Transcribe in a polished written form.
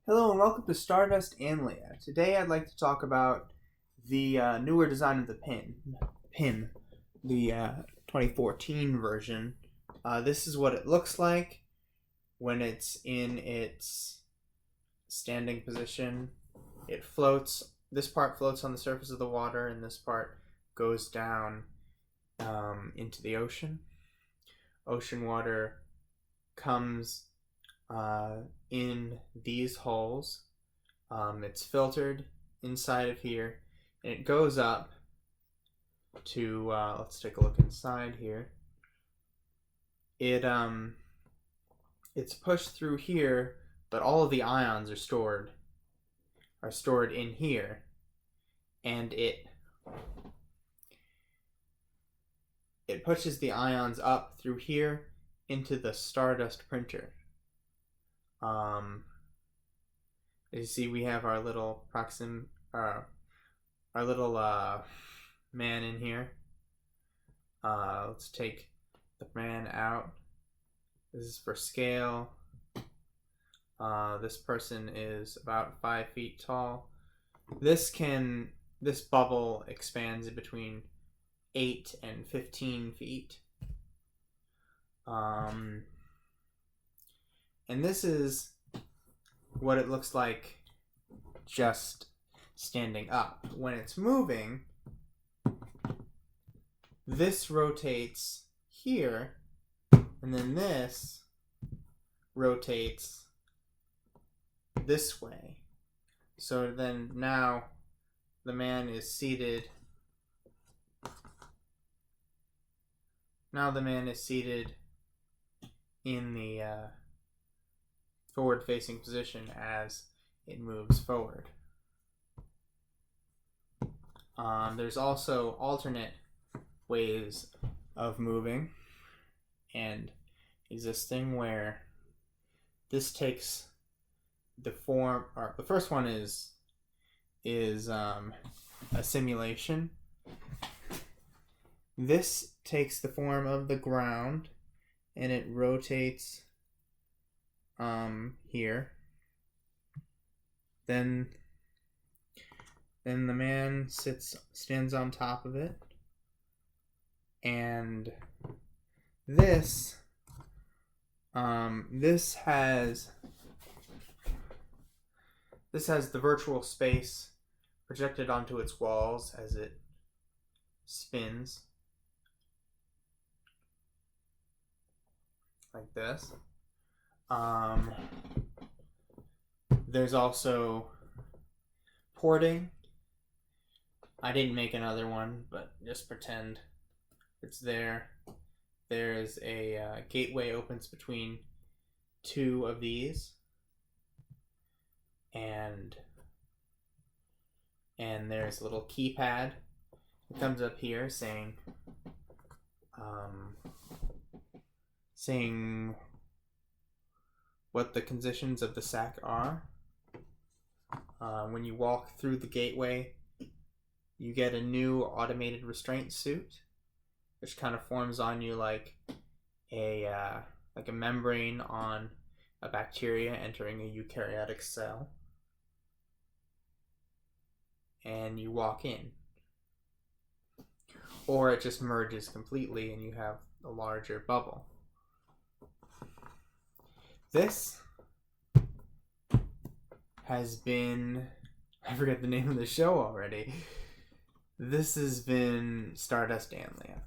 Hello and welcome to Stardust and Leia. Today I'd like to talk about the newer design of the PIM, the 2014 version. This is what it looks like when it's in its standing position. It floats. This part floats on the surface of the water, and this part goes down into the ocean. Ocean water comes in these holes. It's filtered inside of here, and it goes up to let's take a look inside here. It's pushed through here, but all of the ions are stored in here, and it pushes the ions up through here into the Stardust printer. As you see, we have our little man in here. Let's take the man out. This is for scale. This person is about 5 feet tall. This bubble expands in between 8 and 15 feet. And this is what it looks like just standing up. When it's moving, this rotates here, and then this rotates this way. So then now the man is seated. In the forward-facing position as it moves forward. There's also alternate ways of moving and existing where this takes the form, or the first one is a simulation. This takes the form of the ground, and it rotates here. Then the man stands on top of it, and this has the virtual space projected onto its walls as it spins like this. There's also porting. I didn't make another one, but just pretend it's there. There's a gateway opens between two of these, and there's a little keypad. It comes up here saying what the conditions of the sack are. When you walk through the gateway, you get a new automated restraint suit, which kind of forms on you like a membrane on a bacteria entering a eukaryotic cell. And you walk in. Or it just merges completely and you have a larger bubble. This has been, I forget the name of the show already. This has been Stardust and Leia.